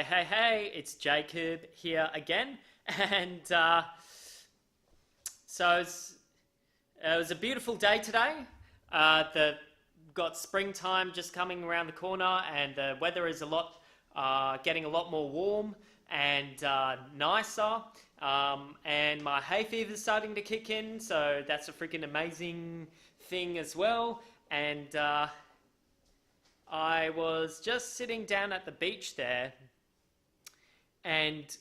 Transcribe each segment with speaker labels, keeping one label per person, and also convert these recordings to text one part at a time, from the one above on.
Speaker 1: Hey, it's Jacob here again. And so it was a beautiful day today. The got springtime just coming around the corner, and the weather is getting a lot more warm and nicer. And my hay fever is starting to kick in, so that's a freaking amazing thing as well. And I was just sitting down at the beach there, and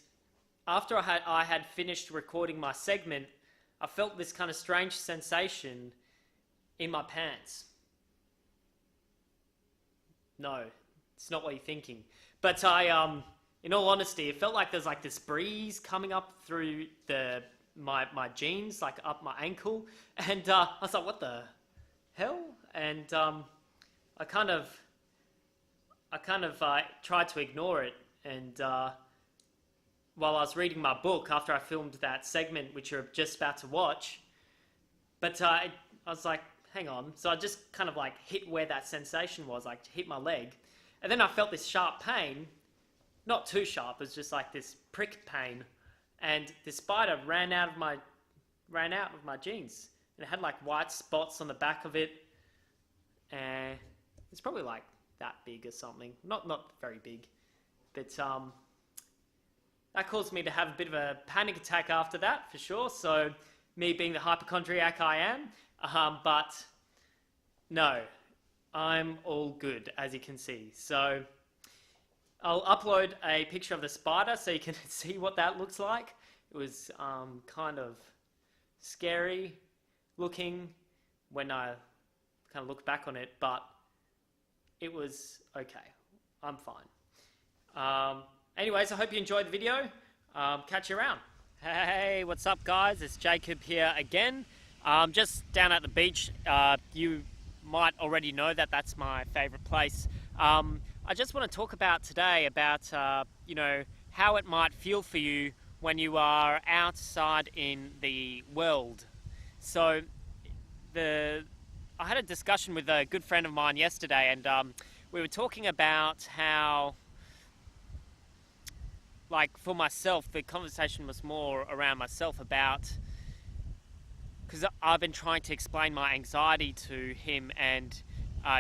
Speaker 1: after I had finished recording my segment, I felt this kind of strange sensation in my pants. No, it's not what you're thinking. But in all honesty, it felt like there's like this breeze coming up through my jeans, like up my ankle, and I was like, what the hell? And I kind of tried to ignore it, and while I was reading my book after I filmed that segment, which you're just about to watch, but I was like, hang on. So I just kind of like hit where that sensation was, like hit my leg, and then I felt this sharp pain, not too sharp, it was just like this prick pain, and the spider ran out of my jeans, and it had like white spots on the back of it, and it's probably like that big or something, not very big, but that caused me to have a bit of a panic attack after that, for sure. So, me being the hypochondriac I am, but no, I'm all good, as you can see. So, I'll upload a picture of the spider so you can see what that looks like. It was kind of scary looking when I kind of look back on it, but it was okay. I'm fine. Anyways, I hope you enjoyed the video. Catch you around. Hey, what's up, guys? It's Jacob here again. Just down at the beach. You might already know that that's my favorite place. I just want to talk about today about how it might feel for you when you are outside in the world. So I had a discussion with a good friend of mine yesterday, and we were talking about how, like, for myself, the conversation was more around myself, about, because I've been trying to explain my anxiety to him, and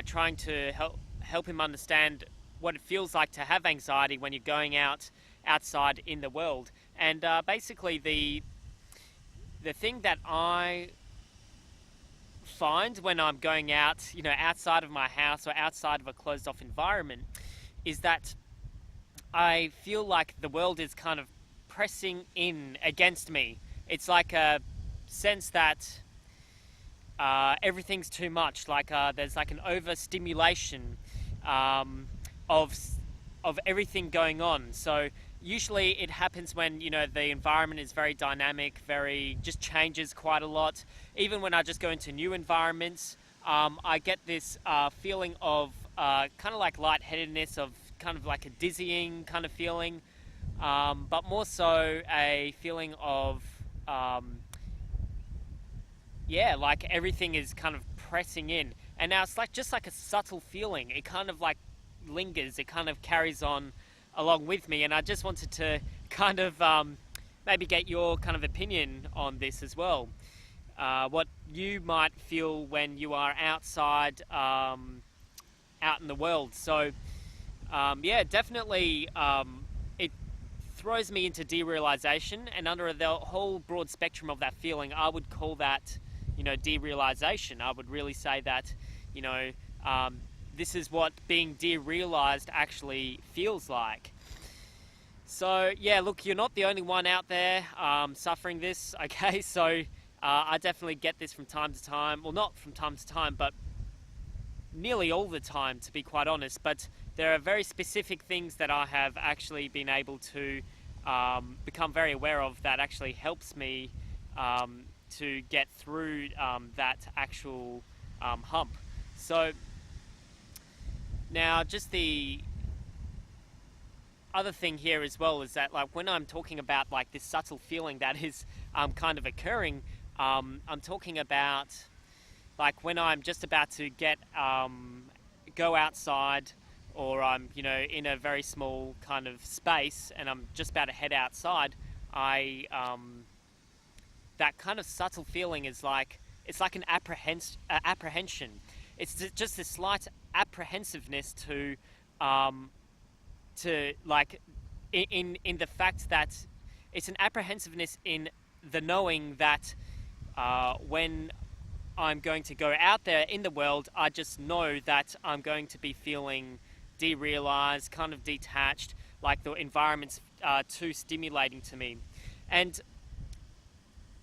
Speaker 1: trying to help him understand what it feels like to have anxiety when you're going outside in the world. And basically the thing that I find when I'm going out, outside of my house or outside of a closed off environment, is that I feel like the world is kind of pressing in against me. It's like a sense that everything's too much. Like there's like an overstimulation of everything going on. So usually it happens when the environment is very dynamic, just changes quite a lot. Even when I just go into new environments, I get this feeling of kind of like lightheadedness, of kind of like a dizzying kind of feeling, but more so a feeling of like everything is kind of pressing in. And now it's like just like a subtle feeling. It kind of like lingers, it kind of carries on along with me, and I just wanted to kind of maybe get your kind of opinion on this as well. What you might feel when you are outside out in the world. So definitely it throws me into derealization, and under the whole broad spectrum of that feeling, I would call that derealization. I would really say that this is what being derealized actually feels like. So yeah, look, you're not the only one out there suffering this, okay? So I definitely get this from time to time. Well, not from time to time, but nearly all the time, to be quite honest. But there are very specific things that I have actually been able to become very aware of that actually helps me to get through that actual hump. So now, just the other thing here as well is that, like, when I'm talking about like this subtle feeling that is kind of occurring, I'm talking about like when I'm just about to go outside, or I'm, in a very small kind of space and I'm just about to head outside, I that kind of subtle feeling is like it's like an apprehension. It's just this slight apprehensiveness um, to like in the fact that it's an apprehensiveness in the knowing that when I'm going to go out there in the world, I just know that I'm going to be feeling derealized, kind of detached, like the environment's too stimulating to me. And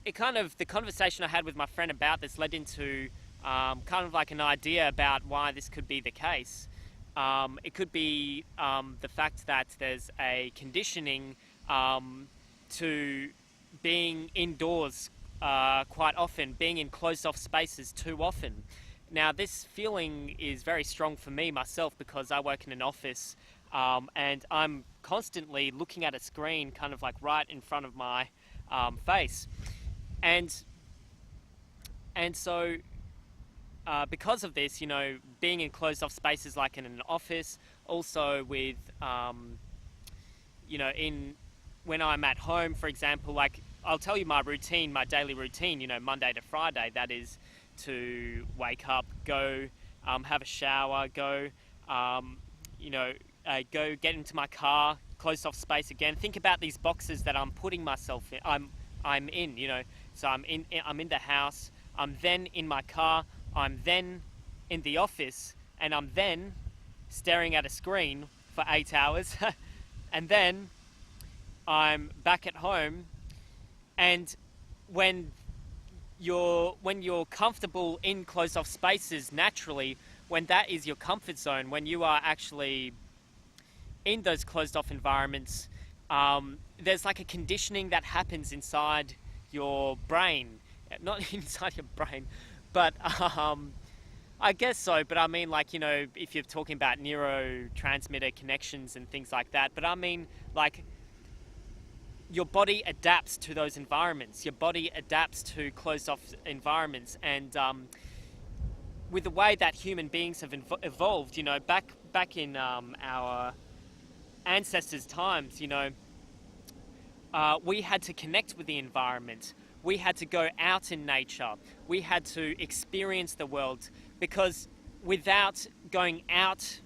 Speaker 1: the conversation I had with my friend about this led into kind of like an idea about why this could be the case. It could be the fact that there's a conditioning to being indoors quite often, being in closed off spaces too often. Now, this feeling is very strong for me myself because I work in an office and I'm constantly looking at a screen kind of like right in front of my face. And so because of this, being in closed off spaces like in an office, also with, in when I'm at home, for example, like I'll tell you my routine, my daily routine, Monday to Friday, that is to wake up, go have a shower, um, go get into my car, closed off space again. Think about these boxes that I'm putting myself in. I'm in, so I'm in the house. I'm then in my car. I'm then in the office, and I'm then staring at a screen for 8 hours, and then I'm back at home. And when you're comfortable in closed off spaces naturally, when that is your comfort zone, when you are actually in those closed off environments, there's like a conditioning that happens inside your brain, not inside your brain, but I guess so. But I mean, like, if you're talking about neurotransmitter connections and things like that, but I mean, like, your body adapts to those environments. Your body adapts to closed off environments, and with the way that human beings have evolved, back in our ancestors' times, we had to connect with the environment. We had to go out in nature. We had to experience the world, because without going out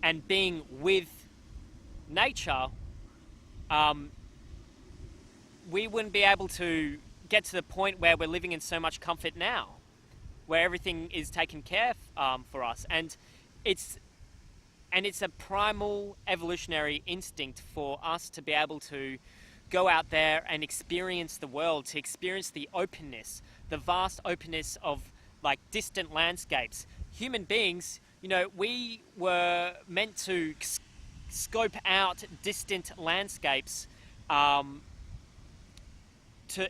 Speaker 1: and being with nature, we wouldn't be able to get to the point where we're living in so much comfort now, where everything is taken care of for us. And it's a primal evolutionary instinct for us to be able to go out there and experience the world, to experience the openness, the vast openness of like distant landscapes. Human beings, we were meant to scope out distant landscapes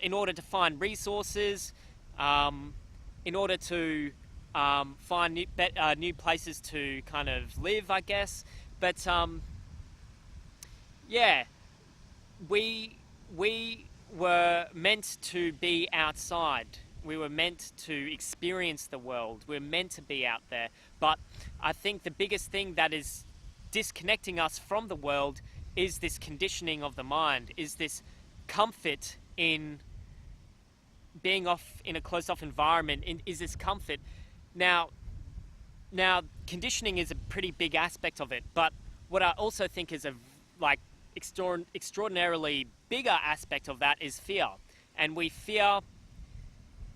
Speaker 1: in order to find resources, in order to find new places to kind of live, I guess. But yeah, we were meant to be outside. We were meant to experience the world. We're meant to be out there. But I think the biggest thing that is disconnecting us from the world is this conditioning of the mind, is this comfort in being off in a closed off environment, is this comfort. Now conditioning is a pretty big aspect of it, but what I also think is a like extraordinarily bigger aspect of that is fear. And we fear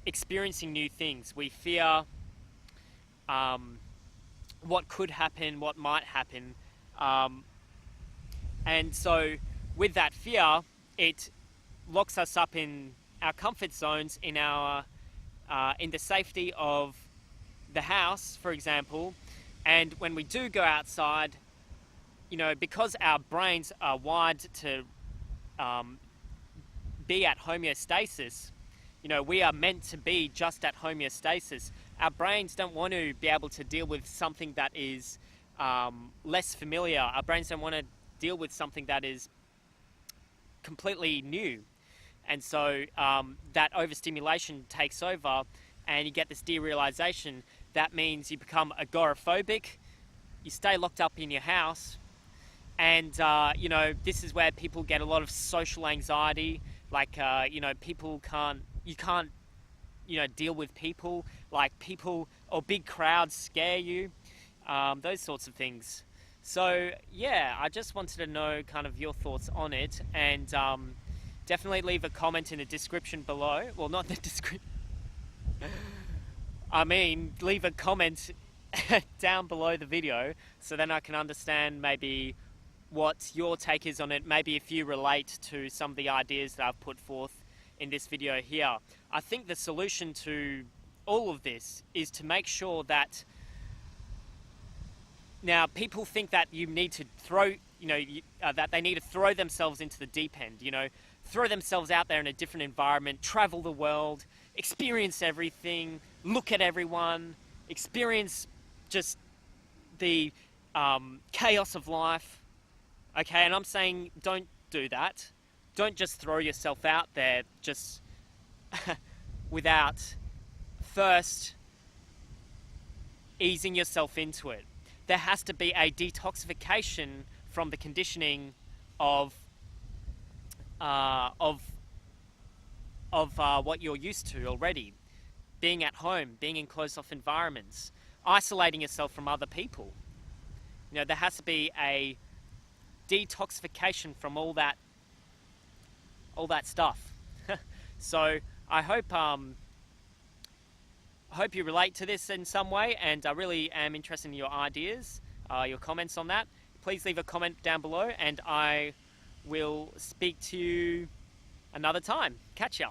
Speaker 1: experiencing new things. We fear what could happen, what might happen. And so with that fear, it locks us up in our comfort zones, in the safety of the house, for example. And when we do go outside, because our brains are wired to be at homeostasis, we are meant to be just at homeostasis. Our brains don't want to be able to deal with something that is less familiar. Our brains don't want to deal with something that is completely new. And so that overstimulation takes over and you get this derealization. That means you become agoraphobic, you stay locked up in your house, and this is where people get a lot of social anxiety. Like people can't deal with people, like people or big crowds scare you, those sorts of things. So yeah, I just wanted to know kind of your thoughts on it, and definitely leave a comment in the description below. Well, not the description. I mean, leave a comment down below the video so then I can understand maybe what your take is on it, maybe if you relate to some of the ideas that I've put forth in this video here. I think the solution to all of this is to make sure that now people think that you need to throw, that they need to throw themselves into the deep end, throw themselves out there in a different environment, travel the world, experience everything, look at everyone, experience just the chaos of life. Okay, and I'm saying don't do that. Don't just throw yourself out there just without first easing yourself into it. There has to be a detoxification from the conditioning of what you're used to already. Being at home, being in closed-off environments, isolating yourself from other people. There has to be a detoxification from all that stuff. So I hope you relate to this in some way, and I really am interested in your ideas, your comments on that. Please leave a comment down below, and I will speak to you another time. Catch ya.